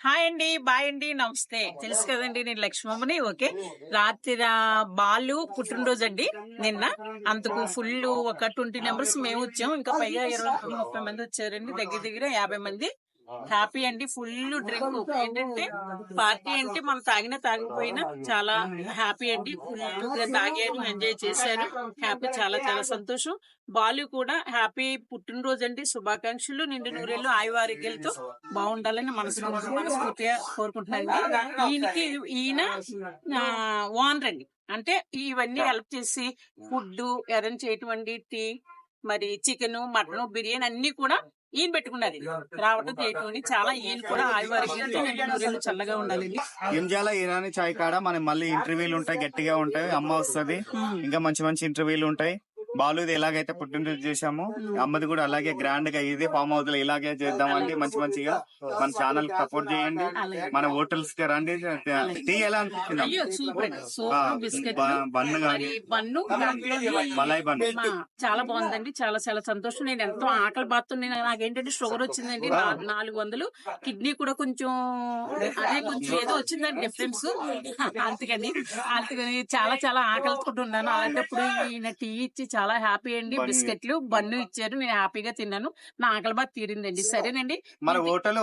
Hi అండి, bye అండి, నమస్తే. తెలుసు కదండి, నేను లక్ష్మమ్మని. ఓకే, రాత్రి బాలు పుట్టినరోజు అండి నిన్న. అందుకు ఫుల్ ఒక 20 మెంబర్స్ మేము వచ్చాము. ఇంకా పైగా 20-30 మంది వచ్చారండి. దగ్గర దగ్గర 50 మంది. హ్యాపీ అండి, ఫుల్ డ్రింక్. ఏంటంటే పార్టీ అంటే మనం తాగినా తాగిపోయినా చాలా హ్యాపీ అండి. ఫుల్ గా తాగాను, ఎంజాయ్ చేశాను. హ్యాపీ, చాలా చాలా సంతోషం. బాలు కూడా హ్యాపీ పుట్టినరోజు అండి, శుభాకాంక్షలు. నిండు నూరేళ్ళు ఆయువారోగ్యాలతో బాగుండాలని మనస్ఫూర్తిగా కోరుకుంటున్నాను. ఈయన ఓనర్ అండి. అంటే ఇవన్నీ హెల్ప్ చేసి ఫుడ్ అరేంజ్ చేయటువంటి టీ, మరి చికెన్, మటన్, బిర్యానీ అన్ని కూడా ఈయన పెట్టుకున్నది. రావడం చేయటం చాలా, ఈయన కూడా ఆయువారోగ్యాలతో నిండు నూరేళ్ళు చల్లగా ఉండాలండి. ఎంజాల ఇరానీ చాయ్ కాడ మనం మళ్ళీ ఇంటర్వ్యూలు ఉంటాయి, గట్టిగా ఉంటాయి. అమ్మ వస్తుంది, ఇంకా మంచి మంచి ఇంటర్వ్యూలు ఉంటాయి. బాలుది ఎలాగైతే పుట్టినరోజు చేశాము, అమ్మది కూడా అలాగే గ్రాండ్ గా ఇదే ఫామ్ హౌస్ లో ఇలాగే చేద్దామండి. మంచి మంచిగా మన ఛానల్ సపోర్ట్ చేయండి. మన హోటల్స్ కి రండి. టీ ఎలా అనిపించింది? బన్ను కానీ మలాయి బన్ను చాలా బాగుందండి. చాలా చాలా సంతోషం. నేను ఎంతో ఆకలి బాగుతుంది. నాకేంటంటే షుగర్ వచ్చిందండి 400. కిడ్నీ కూడా కొంచెం ఏదో వచ్చిందండి డిఫరెన్స్. అందుకని చాలా చాలా ఆకలితో అలాంటప్పుడు ఈయన టీ ఇచ్చి చాలా హ్యాపీ అండి. బిస్కెట్లు, బన్ను ఇచ్చారు. నేను హ్యాపీగా తిన్నాను. నా ఆకలి బాగా తీరిందండి. సరేనండి, మన హోటల్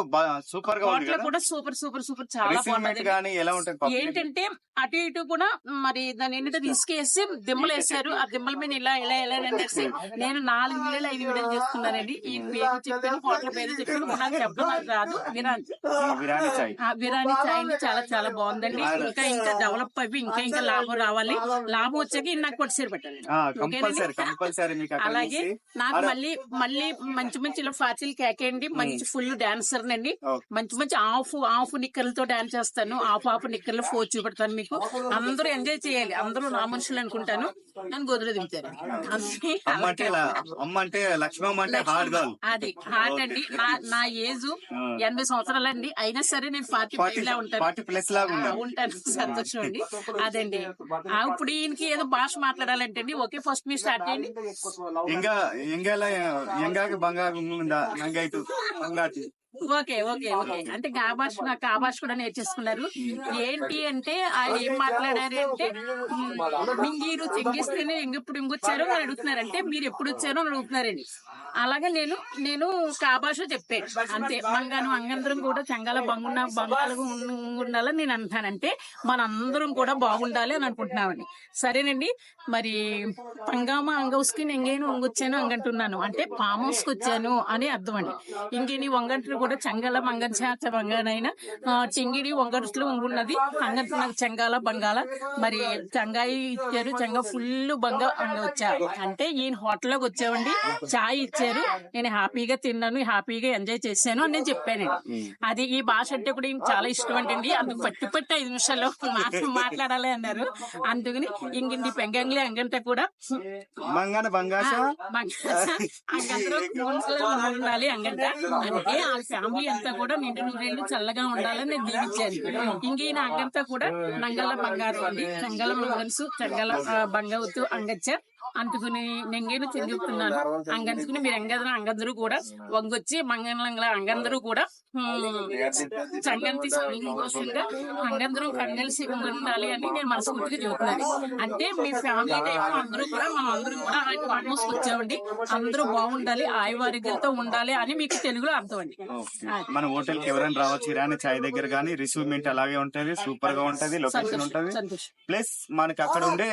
సూపర్ గా హోటల్ కూడా సూపర్ సూపర్ సూపర్ చాలా బాగుంది. ఏంటంటే అటు ఇటు కూడా మరి దాని ఏంటంటే తీసుకేసి దిమ్మలు వేసారు. ఆ దిమ్మల మీద ఇలా ఇలా ఇలా అనేసి నేను 4 వీడియోలు 5 వీడియోలు చేస్తున్నానండి. ఈ పేరు చెప్పాను, హోటల్ పేరు చెప్పాను. నాకు చెప్పడం నాకు రాదు. బిర్యానీ చాయ్ అండి, చాలా చాలా బాగుందండి. ఇంకా ఇంకా డెవలప్ అవి ఇంకా లాభం రావాలి. లాభం వచ్చాక నాకు కొట్టిసేరు పెట్టాలి. అలాగే నాకు మళ్ళీ మంచి మంచి ఇలా ఫాచిల్ కేకేయండి. మంచి ఫుల్ డాన్సర్ నండి. మంచి హాఫ్ నిక్కర్లతో డాన్స్ చేస్తాను. హాఫ్ నిక్కర్లు ఫోర్ చూపెడతాను. మీకు అందరూ ఎంజాయ్ చేయాలి. అందరూ నా మనుషులు అనుకుంటాను. నన్ను గోదులో దించారు. అది హార్ట్ అండి. నా ఏజ్ 80 సంవత్సరాలండి. అయినా సరే నేను 45 లా ఉంటాను. సంతోషం అండి. అదండి. ఇప్పుడు ఈయనకి ఏదో భాష మాట్లాడాలంటే అండి. ఓకే, ఫస్ట్ మీరు స్టార్ట్ చేయండి. ఓకే ఓకే ఓకే అంటే నాకు ఆ భాష కూడా నేర్చేసుకున్నారు. ఏంటి అంటే ఆయన ఏం మాట్లాడారు అంటే, మీరు చెంగిస్తేనే ఎప్పుడు ఇంకొచ్చారో అని అడుగుతున్నారు. అంటే మీరు ఎప్పుడు వచ్చారో అని అడుగుతున్నారండి. అలాగే నేను ఆ భాష చెప్పాను అంతే. మంగాను అంగందరం కూడా చెంగాల బంగాళగా ఉండాలని నేను అంటానంటే మనందరం కూడా బాగుండాలి అని అనుకుంటున్నామండి. సరేనండి, మరి పంగామ అంగౌస్కి నెంగేను వంగొచ్చాను అంగంటున్నాను. అంటే ఫామ్ హౌస్ కి వచ్చాను అని అర్థం అండి. ఇంకేని వంగంట్లు కూడా చెంగాల మంగంచాచ బంగానైనా చెంగిడి వంగట్లు వంగున్నది. అంగంటున్నది చెంగాల బంగాళ. మరి చెంగాయి ఇచ్చారు. చెంగ ఫుల్ బంగా వచ్చారు. అంటే ఈయన హోటల్లోకి వచ్చామండి. చాయ్ ఇచ్చారు. నేను హ్యాపీగా తిన్నాను, హ్యాపీగా ఎంజాయ్ చేశాను అని నేను చెప్పానండి. అది ఈ భాష అంటే కూడా చాలా ఇష్టం అంటండి. అందుకు పట్టి 5 నిమిషాల్లో మాట్లాడాలి అన్నారు. అందుకని ఇంకింది పెంగంగ్లీ అంగంతా కూడా ఉండాలి అంగంట. అంటే ఆ ఫ్యామిలీ అంతా కూడా నిండు నూరేళ్ళు చల్లగా ఉండాలని నేను దీవించాను. ఇంకైనా అంగంతా కూడా నంగల బంగారు అండి. చెంగల మంగన్సు చెంగల బంగవుతూ అంగచ్చ అందుకుని నెంగేను చెందుతున్నాను. అంగంచుకుని మీరు అంగందరూ కూడా వంగొచ్చి మంగళంగా అంగందరూ కూడా సంగంతి సంతోషంగా అంగందరూ కలిసి ఉండాలి అని నేను మనస్ఫూర్తిగా చెబుతున్నాను. అంటే మీ ఫ్యామిలీ టైం అందరూ కూడా మనం అందరూ కూడా ఆల్మోస్ట్ వచ్చామండి. అందరూ బాగుండాలి, ఆయువారోగ్యాలతో ఉండాలి అని మీకు తెలుగులో అర్థం అండి. మన హోటల్ కి ఎవరైనా రావచ్చు. ఇరానీ చాయ్ దగ్గర కానీ రిసీవ్మెంట్ అలాగే ఉంటది, సూపర్ గా ఉంటది, లొకేషన్ ఉంటది. ప్లస్ మనకి అక్కడ ఉండే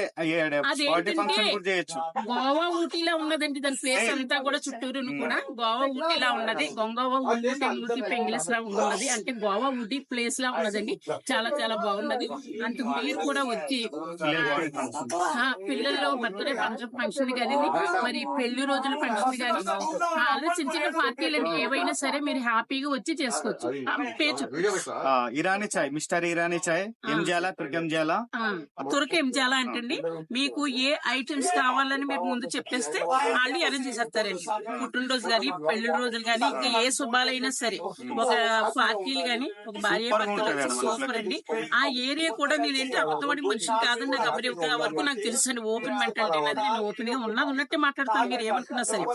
ఫంక్షన్ కూడా చేయొచ్చు. గోవా ఊటీలా ఉన్నదండి. దాని ప్లేస్ అంతా కూడా చుట్టూరు కూడా గోవా ఊటీలా ఉన్నది. గోవా ఊటీ పెంగిలస్ లా ఉన్నది. అంటే గోవా ఊటీ ప్లేస్ లా ఉన్నదండి. చాలా చాలా బాగున్నది. అందుకు మీరు కూడా వచ్చి పిల్లల్లో బర్త్డే ఫంక్షన్ కానీ, మరి పెళ్లి రోజుల ఫంక్షన్ కానీ, చిన్న చిన్న పార్టీలు ఏవైనా సరే మీరు హ్యాపీగా వచ్చి చేసుకోవచ్చు. ఇరానీ చాయ్, మిస్టర్ ఇరానీ చాయ్ ఎంజాలా తుర్క్ ఎంజాలా అంటండి. మీకు ఏ ఐటమ్స్ కావాలి కావాలని మీరు ముందు చెప్పేస్తే వాళ్ళు అరేంజ్ చేసేస్తారండి. పుట్టినరోజు కానీ, పెళ్లి రోజులు కానీ, ఇంకా ఏ శుభాలైనా సరే, ఒక పార్టీలు కానీ, ఒక భార్య భర్తలు వచ్చి సూపర్ అండి. ఆ ఏరియా కూడా నేనేంటి అబద్ధపడి మనిషిని కాదని నాకు ఎవరి వరకు నాకు తెలుసు అండి. ఓపెన్ మెంటాలిటీ అనేది, నేను ఓపెన్ గా ఉన్నట్టే మాట్లాడతాను, మీరు ఏమనుకున్నా సరే.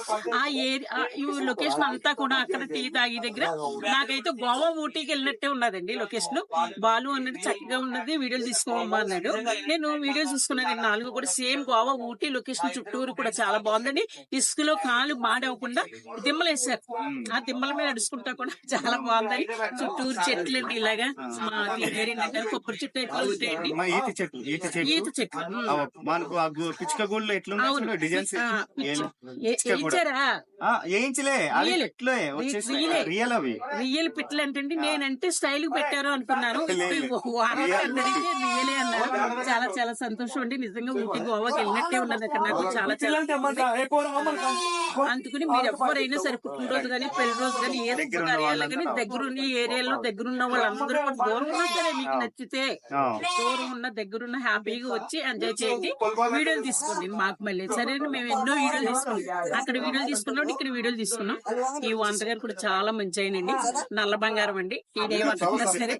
ఆ ఏరియా ఈ లొకేషన్ అంతా కూడా అక్కడ టీ తాగి దగ్గర నాకైతే గోవా ఊటీకి వెళ్ళినట్టే ఉన్నదండి లొకేషన్. బాలు అన్నది చక్కగా ఉన్నది, వీడియోలు తీసుకోమమ్మా అన్నాడు. నేను వీడియో చూసుకున్నాను. 4 కూడా సేమ్ గోవా ఊటీ లొకేషన్, చుట్టూరు కూడా చాలా బాగుందండి. ఇసుకలో కాలు మాడవకుండా దిమ్మలు వేసారు. ఆ దిమ్మల మీద నడుచుకుంటా కూడా చాలా బాగుందని. చుట్టూరు చెట్లు అండి, ఇలాగా మా ఏంటంటే కొబ్బరి చెట్టు ఎట్లా ఉంటాయండి, ఈత చెట్లు. మనకు పిచ్చుక గూళ్ళు ఎట్లా డిజైన్స్ ఇచ్చారా వేయించలే రియల్ అవి రియల్ పిట్లు అంటే నేనంటే స్టైల్ పెట్టారు అనుకున్నాను. రియలే అన్నారు. చాలా చాలా సంతోషం అండి. నిజంగా ఊటీ గోవాకి వెళ్ళినట్టే ఉన్నది అక్కడ. నాకు చాలా చాలా అందుకని మీరు ఎవరైనా సరే పుట్టినరోజు కానీ, పెళ్లి రోజు కానీ, ఏ కార్యాలు కానీ దగ్గరున్న ఏరియాలో దగ్గరున్న వాళ్ళందరూ కూడా దూరం ఉన్నా సరే మీకు నచ్చితే దూరం ఉన్న దగ్గరున్న హ్యాపీగా వచ్చి ఎంజాయ్ చేయండి. వీడియోలు తీసుకోండి మాకు మళ్ళీ సరే. మేము ఎన్నో వీడియోలు తీసుకున్నాం, అక్కడ వీడియోలు తీసుకున్నాం, ఇక్కడ వీడియోలు తీసుకున్నాం. ఈ వంట గారు కూడా చాలా మంచి అయినండి. నల్ల బంగారం అండి. ఏమంటున్నా సరే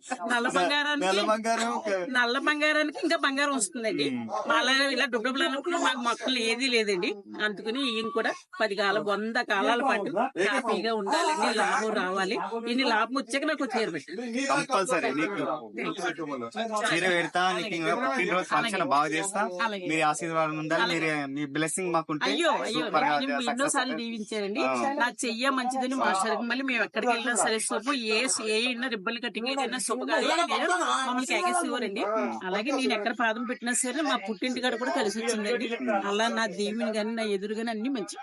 నల్ల బంగారానికి ఇంకా బంగారం వస్తుందండి. అలాగే ఇలా డుబ్బులు అనుకున్నా మాకు మొక్కలు ఏది లేదండి. అందుకని ఈయన కూడా 100 కాలాల పాటు హ్యాపీగా ఉండాలండి. లాభం రావాలి. ఇన్ని లాభం వచ్చాక నాకు చీర పెట్టండి కంపల్సరీ. నీకు చీర పెడతా, నీకు పుట్టినరోజు ఫంక్షన్ బాగా చేస్తా. మీ ఆశీర్వాదం ఉండాలి, మీరు మీ బ్లెస్సింగ్ మాకుంటే. అయ్యో ఎన్నోసార్లు దీవించారండి. నాకు చెయ్య మంచిదని మాస్టర్. మళ్ళీ మేము ఎక్కడికి వెళ్ళినా సరే సొప్పు ఏ రిబ్బల్ కటింగ్ ఏదైనా సొప్పు మమ్మల్ని కేకేసేవారండి. అలాగే నేను ఎక్కడ పాదం పెట్టినా సరే మా పుట్టింటి కాడ కూడా కలిసి వచ్చిందండి. అలా నా దీవిని గాని, నా ఎదురు గాని అన్ని మంచి.